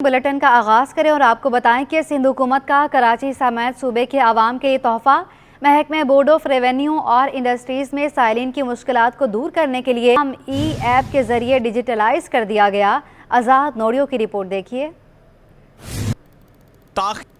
Bulletin کا آغاز کریں اور آپ کو بتائیں کہ سندھ حکومت کا کراچی سمیت صوبے کے عوام کے یہ تحفہ محکمہ بورڈ آف ریونیو اور انڈسٹریز میں سائلین کی مشکلات کو دور کرنے کے لیے ای ایپ کے ذریعے ڈیجیٹلائز کر دیا گیا۔ آزاد نوڑیو کی رپورٹ دیکھیے۔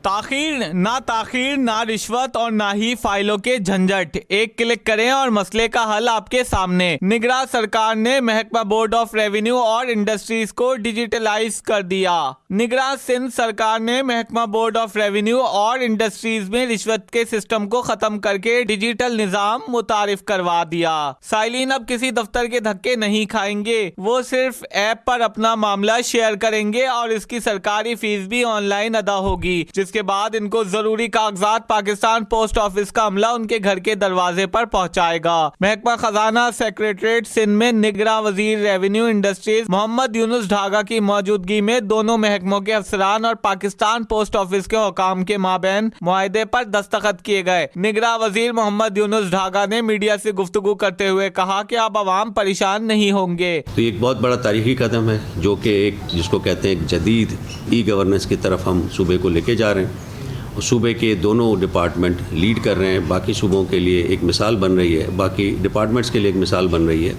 تاخیر نہ رشوت اور نہ ہی فائلوں کے جھنجھٹ، ایک کلک کریں اور مسئلے کا حل آپ کے سامنے۔ نگراں سرکار نے محکمہ بورڈ آف ریونیو اور انڈسٹریز کو ڈیجیٹلائز کر دیا۔ نگراں سندھ سرکار نے محکمہ بورڈ آف ریونیو اور انڈسٹریز میں رشوت کے سسٹم کو ختم کر کے ڈیجیٹل نظام متعارف کروا دیا۔ سائلین اب کسی دفتر کے دھکے نہیں کھائیں گے، وہ صرف ایپ پر اپنا معاملہ شیئر کریں گے اور اس کی سرکاری فیس بھی آن لائن ادا ہوگی، جس کے بعد ان کو ضروری کاغذات پاکستان پوسٹ آفس کا عملہ ان کے گھر کے دروازے پر پہنچائے گا۔ محکمہ خزانہ سیکریٹریٹ سندھ میں نگراں وزیر ریونیو انڈسٹریز محمد یونس ڈھاگا کی موجودگی میں دونوں محکموں کے افسران اور پاکستان پوسٹ آفس کے حکام کے مابین معاہدے پر دستخط کیے گئے۔ نگراں وزیر محمد یونس ڈھاگا نے میڈیا سے گفتگو کرتے ہوئے کہا کہ اب عوام پریشان نہیں ہوں گے۔ تو ایک بہت بڑا تاریخی قدم ہے جو کہ ایک جس کو کہتے ہیں ایک جدید ای گورننس کی طرف ہم صوبے کو لے کے جا رہے ہیں، اور صوبے کے دونوں ڈپارٹمنٹ لیڈ کر رہے ہیں۔ باقی صوبوں کے لیے ایک مثال بن رہی ہے، باقی ڈپارٹمنٹس کے لیے ایک مثال بن رہی ہے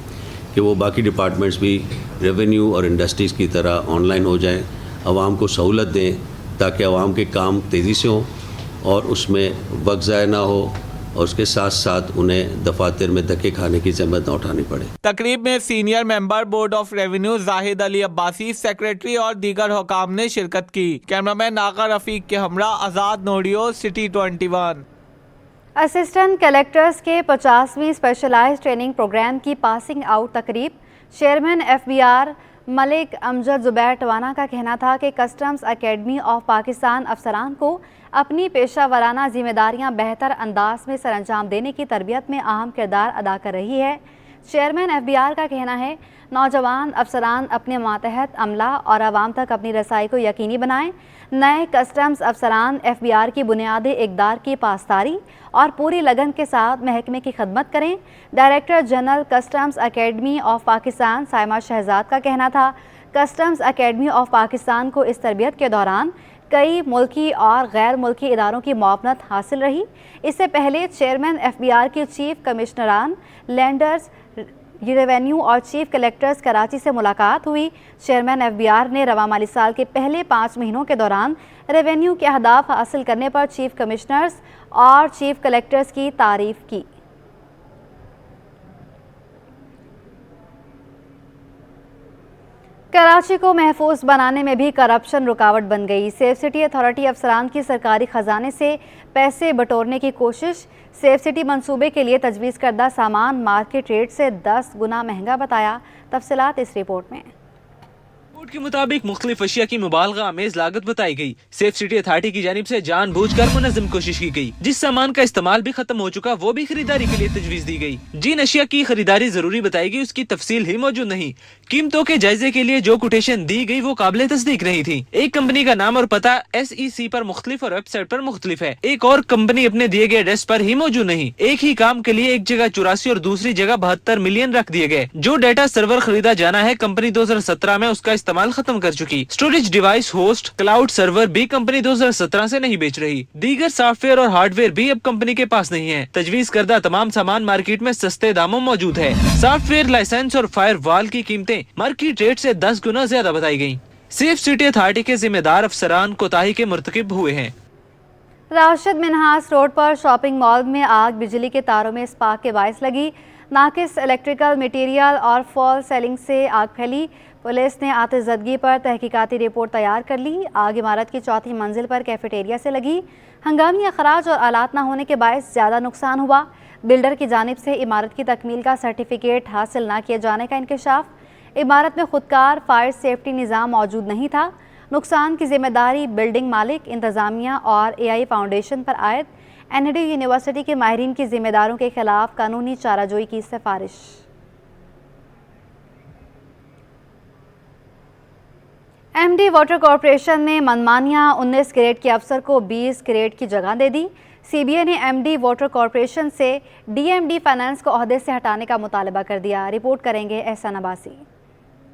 کہ وہ باقی ڈپارٹمنٹس بھی ریونیو اور انڈسٹریز کی طرح آن لائن ہو جائیں، عوام کو سہولت دیں تاکہ عوام کے کام تیزی سے ہوں اور اس میں وقت ضائع نہ ہو، اور اس کے ساتھ ساتھ انہیں دفاتر میں دھکے کھانے کی زحمت نہ اٹھانی پڑے۔ تقریب میں senior member board of revenue Zahid Ali Abbasi, secretary اور دیگر حکام نے شرکت کی۔ کیمرامین آغا رفیق کے ہمراہ آزاد نوڑیو، سٹی 21۔ اسسٹنٹ کلیکٹرز کے 50ویں اسپیشلائز ٹریننگ پروگرام کی پاسنگ آؤٹ تقریب، چیئرمین ایف بی آر ملک امجد زبیر ٹوانا کا کہنا تھا کہ کسٹمز اکیڈمی آف پاکستان افسران کو اپنی پیشہ ورانہ ذمہ داریاں بہتر انداز میں سر انجام دینے کی تربیت میں اہم کردار ادا کر رہی ہے۔ چیئرمین ایف بی آر کا کہنا ہے، نوجوان افسران اپنے ماتحت عملہ اور عوام تک اپنی رسائی کو یقینی بنائیں۔ نئے کسٹمز افسران ایف بی آر کی بنیادی اقدار کی پاسداری اور پوری لگن کے ساتھ محکمے کی خدمت کریں۔ Director general customs academy of Pakistan Saima Shahzad کا کہنا تھا، کسٹمز اکیڈمی آف پاکستان کو اس تربیت کے دوران کئی ملکی اور غیر ملکی اداروں کی معاونت حاصل رہی۔ اس سے پہلے چیئرمین ایف بی آر کی چیف کمشنران لینڈرز ریونیو اور چیف کلیکٹرز کراچی سے ملاقات ہوئی۔ چیئرمین ایف بی آر نے رواں مالی سال کے پہلے 5 مہینوں کے دوران ریونیو کے اہداف حاصل کرنے پر چیف کمشنرز اور چیف کلیکٹرز کی تعریف کی۔ کراچی کو محفوظ بنانے میں بھی کرپشن رکاوٹ بن گئی۔ سیف سٹی اتھارٹی افسران کی سرکاری خزانے سے پیسے بٹورنے کی کوشش۔ سیف سٹی منصوبے کے لیے تجویز کردہ سامان مارکیٹ ریٹ سے 10 گنا مہنگا بتایا۔ تفصیلات اس رپورٹ میں۔ رپورٹ کے مطابق مختلف اشیاء کی مبالغہ آمیز لاگت بتائی گئی۔ سیف سٹی اتھارٹی کی جانب سے جان بوجھ کر منظم کوشش کی گئی۔ جس سامان کا استعمال بھی ختم ہو چکا وہ بھی خریداری کے لیے تجویز دی گئی۔ جن اشیاء کی خریداری ضروری بتائی گئی اس کی تفصیل ہی موجود نہیں۔ قیمتوں کے جائزے کے لیے جو کوٹیشن دی گئی وہ قابل تصدیق نہیں تھی۔ ایک کمپنی کا نام اور پتہ SEC پر مختلف اور ویب سائٹ پر مختلف ہے، ایک اور کمپنی اپنے دیے گئے ایڈریس پر ہی موجود نہیں۔ ایک ہی کام کے لیے ایک جگہ 84 اور دوسری جگہ 72 ملین رکھ دیے گئے۔ جو ڈیٹا سرور خریدا جانا ہے کمپنی 2017 میں اس کا استعمال ختم کر چکی۔ اسٹوریج ڈیوائس ہوسٹ کلاؤڈ سرور بھی کمپنی 2017 سے نہیں بیچ رہی۔ دیگر سافٹ ویئر اور ہارڈ ویئر بھی اب کمپنی کے پاس نہیں ہے۔ تجویز کردہ تمام سامان مارکیٹ میں سستے داموں موجود ہے۔ سافٹ ویئر لائسنس اور فائر وال کی قیمتیں مارکیٹ ریٹ سے 10 گنا زیادہ بتائی گئیں۔ سیف سٹی اتھارٹی کے ذمہ دار افسران کوتاہی کے مرتکب ہوئے ہیں۔ راشد منہاس روڈ پر شاپنگ مال میں آگ بجلی کے تاروں میں اسپارک کے باعث لگی۔ ناقص الیکٹریکل میٹیریل اور فال سیلنگ سے آگ پھیلی۔ پولیس نے آتش زدگی پر تحقیقاتی رپورٹ تیار کر لی۔ آگ عمارت کی 4تھی منزل پر کیفیٹیریا سے لگی۔ ہنگامی اخراج اور آلات نہ ہونے کے باعث زیادہ نقصان ہوا۔ بلڈر کی جانب سے عمارت کی تکمیل کا سرٹیفکیٹ حاصل نہ کیے جانے کا انکشاف۔ عمارت میں خودکار فائر سیفٹی نظام موجود نہیں تھا۔ نقصان کی ذمہ داری بلڈنگ مالک، انتظامیہ اور AI فاؤنڈیشن پر عائد۔ NID یونیورسٹی کے ماہرین کی ذمہ داروں کے خلاف قانونی چارہ جوئی کی سفارش۔ MD واٹر کارپوریشن نے منمانیہ 19 گریڈ کے افسر کو 20 گریڈ کی جگہ دے دی۔ CBA نے MD واٹر کارپوریشن سے DMD فائنانس کو عہدے سے ہٹانے کا مطالبہ کر دیا۔ رپورٹ کریں گے احسان عباسی۔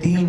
3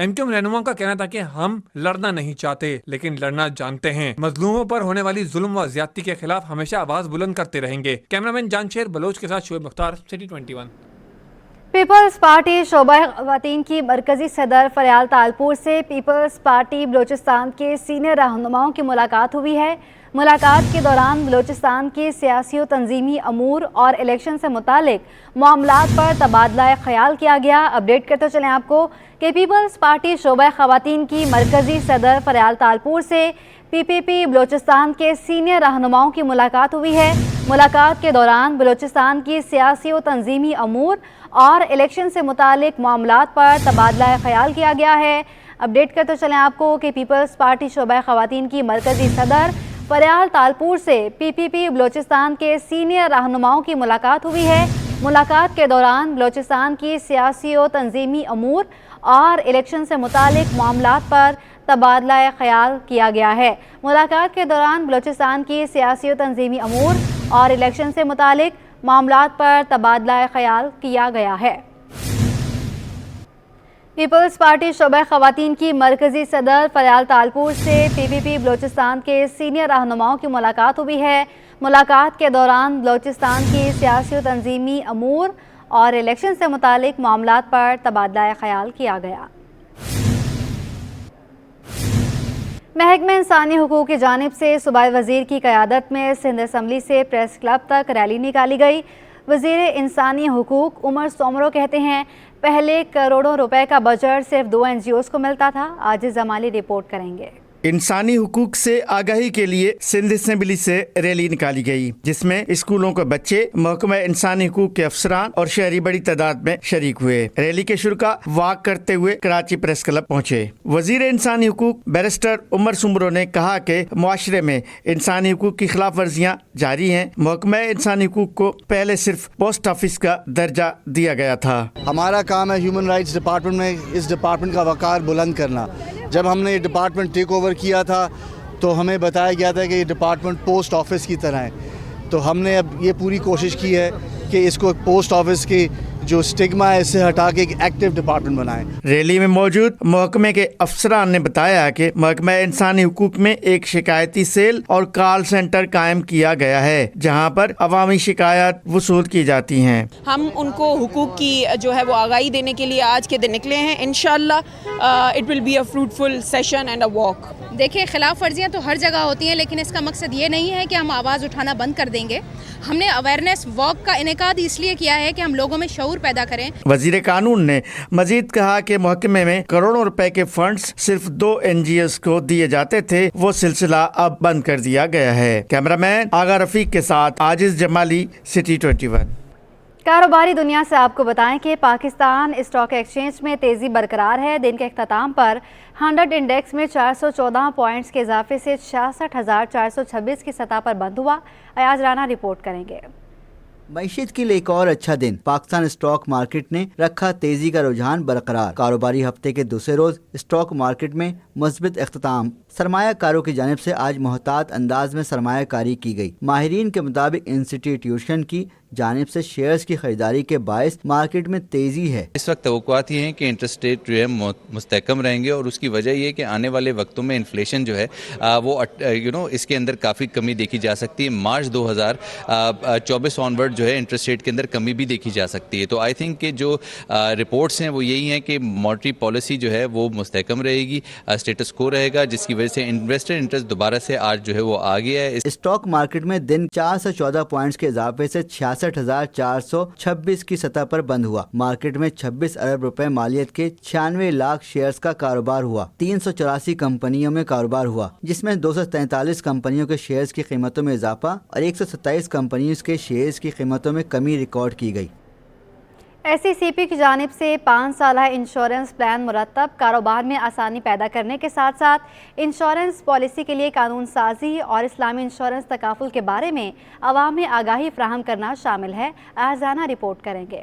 MQM رہنما کا کہنا تھا کہ ہم لڑنا نہیں چاہتے لیکن لڑنا جانتے ہیں. مظلوموں پر ہونے والی ظلم و زیادتی کے خلاف ہمیشہ آواز بلند کرتے رہیں گے. کیمرامین جانشیر بلوچ کے ساتھ شعیب مختار, سٹی 21. پیپلز پارٹی شعبہ خواتین کی مرکزی صدر فریال تالپور سے پیپلز پارٹی بلوچستان کے سینئر رہنماؤں کی ملاقات ہوئی ہے. ملاقات کے دوران بلوچستان کی سیاسی و تنظیمی امور اور الیکشن سے متعلق معاملات پر تبادلہ خیال کیا گیا. اپڈیٹ کرتے چلیں آپ کو کہ پیپلز پارٹی شعبہ خواتین کی مرکزی صدر فریال تالپور سے PPP بلوچستان کے سینئر رہنماؤں کی ملاقات ہوئی ہے. ملاقات کے دوران بلوچستان کی سیاسی و تنظیمی امور اور الیکشن سے متعلق معاملات پر تبادلہ خیال کیا گیا ہے. اپڈیٹ کرتے چلیں آپ کو کہ پیپلز پارٹی شعبہ خواتین کی مرکزی صدر فریال تالپور سے PPP بلوچستان کے سینئر رہنماؤں کی ملاقات ہوئی ہے. ملاقات کے دوران بلوچستان کی سیاسی و تنظیمی امور اور الیکشن سے متعلق معاملات پر تبادلہ خیال کیا گیا ہے. ملاقات کے دوران بلوچستان کی سیاسی و تنظیمی امور اور الیکشن سے متعلق معاملات پر تبادلہ خیال کیا گیا ہے. پیپلز پارٹی شعبہ خواتین کی مرکزی صدر فریال تالپور سے PPP بلوچستان کے سینئر رہنماؤں کی ملاقات ہوئی ہے. ملاقات کے دوران بلوچستان کی سیاسی و تنظیمی امور اور الیکشن سے متعلق معاملات پر تبادلہ خیال کیا گیا. محکمہ انسانی حقوق کی جانب سے صوبائی وزیر کی قیادت میں سندھ اسمبلی سے پریس کلب تک ریلی نکالی گئی. وزیر انسانی حقوق عمر سومرو کہتے ہیں پہلے کروڑوں روپے کا بجٹ صرف 2 NGOs کو ملتا تھا. عاجز جمالی رپورٹ کریں گے. انسانی حقوق سے آگاہی کے لیے سندھ اسمبلی سے ریلی نکالی گئی جس میں اسکولوں کے بچے، محکمہ انسانی حقوق کے افسران اور شہری بڑی تعداد میں شریک ہوئے. ریلی کے شرکاء واک کرتے ہوئے کراچی پریس کلب پہنچے. وزیر انسانی حقوق بیرسٹر عمر سومرو نے کہا کہ معاشرے میں انسانی حقوق کی خلاف ورزیاں جاری ہیں. محکمہ انسانی حقوق کو پہلے صرف پوسٹ آفس کا درجہ دیا گیا تھا. ہمارا کام ہے ہیومن رائٹس ڈپارٹمنٹ میں اس ڈپارٹمنٹ کا وقار بلند کرنا. جب ہم نے یہ ڈپارٹمنٹ ٹیک اوور کیا تھا تو ہمیں بتایا گیا تھا کہ یہ ڈپارٹمنٹ پوسٹ آفس کی طرح ہے. تو ہم نے اب یہ پوری کوشش کی ہے کہ اس کو پوسٹ آفس کی جو سٹگما ہے اس سے ہٹا کے ایک ایکٹیو ڈپارٹمنٹ بنائیں. ریلی میں موجود محکمے کے افسران نے بتایا کہ محکمہ انسانی حقوق میں ایک شکایتی سیل اور کال سینٹر قائم کیا گیا ہے جہاں پر عوامی شکایات وصول کی جاتی ہیں. ہم ان کو حقوق کی جو ہے وہ آگاہی دینے کے لیے آج کے دن نکلے ہیں. انشاءاللہ it will be a fruitful session and a walk. دیکھیں خلاف ورزیاں تو ہر جگہ ہوتی ہیں لیکن اس کا مقصد یہ نہیں ہے کہ ہم آواز اٹھانا بند کر دیں گے. ہم نے اویئرنیس واک کا انعقاد اس لیے کیا ہے کہ ہم لوگوں میں شعور پیدا کریں. وزیر قانون نے مزید کہا کہ محکمے میں کروڑوں روپے کے فنڈز صرف 2 NGOs کو دیے جاتے تھے، وہ سلسلہ اب بند کر دیا گیا ہے. کیمرامین آغا رفیق کے ساتھ عاجز جمالی، سٹی 21. کاروباری دنیا سے آپ کو بتائیں کہ پاکستان اسٹاک ایکسچینج میں تیزی برقرار ہے. دن کے اختتام پر 100 انڈیکس میں 414 پوائنٹس کے اضافے سے 66,426 کی سطح پر بند ہوا. ایاز رانا رپورٹ کریں گے. معیشت کے لیے ایک اور اچھا دن. پاکستان اسٹاک مارکیٹ نے رکھا تیزی کا رجحان برقرار. کاروباری ہفتے کے دوسرے روز اسٹاک مارکیٹ میں مثبت اختتام. سرمایہ کاروں کی جانب سے آج محتاط انداز میں سرمایہ کاری کی گئی. ماہرین کے مطابق انسٹیٹیوشن کی جانب سے شیئرز کی خریداری کے باعث مارکیٹ میں تیزی ہے. اس وقت توقعات یہ ہیں کہ انٹرسٹ ریٹ جو ہے مستحکم رہیں گے اور اس کی وجہ یہ ہے کہ آنے والے وقتوں میں انفلیشن جو ہے وہ اس کے اندر کافی کمی دیکھی جا سکتی ہے. مارچ 2024 آنورڈ جو ہے انٹرسٹ ریٹ کے اندر کمی بھی دیکھی جا سکتی ہے. تو آئی تھنک کہ جو رپورٹس ہیں وہ یہی ہیں کہ مانیٹری پالیسی جو ہے وہ مستحکم رہے گی، اسٹیٹس کو رہے گا، جس کی وجہ سے انویسٹر انٹرسٹ دوبارہ سے آج جو ہے وہ آ گیا ہے. اسٹاک مارکیٹ میں دن 414 پوائنٹس کے اضافے سے 66,426 کی سطح پر بند ہوا. مارکیٹ میں 26 ارب روپے مالیت کے 96 لاکھ شیئرز کا کاروبار ہوا. 384 کمپنیوں میں کاروبار ہوا جس میں 243 کمپنیوں کے شیئرز کی قیمتوں میں اضافہ اور 127 کمپنیوں کے شیئرز کی قیمتوں میں کمی ریکارڈ کی گئی. SECP کی جانب سے 5 سالہ انشورنس پلان مرتب. کاروبار میں آسانی پیدا کرنے کے ساتھ ساتھ انشورنس پالیسی کے لیے قانون سازی اور اسلامی انشورنس تکافل کے بارے میں عوام میں آگاہی فراہم کرنا شامل ہے. احزانہ رپورٹ کریں گے.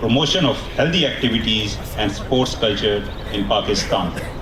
promotion of healthy activities and sports culture in Pakistan.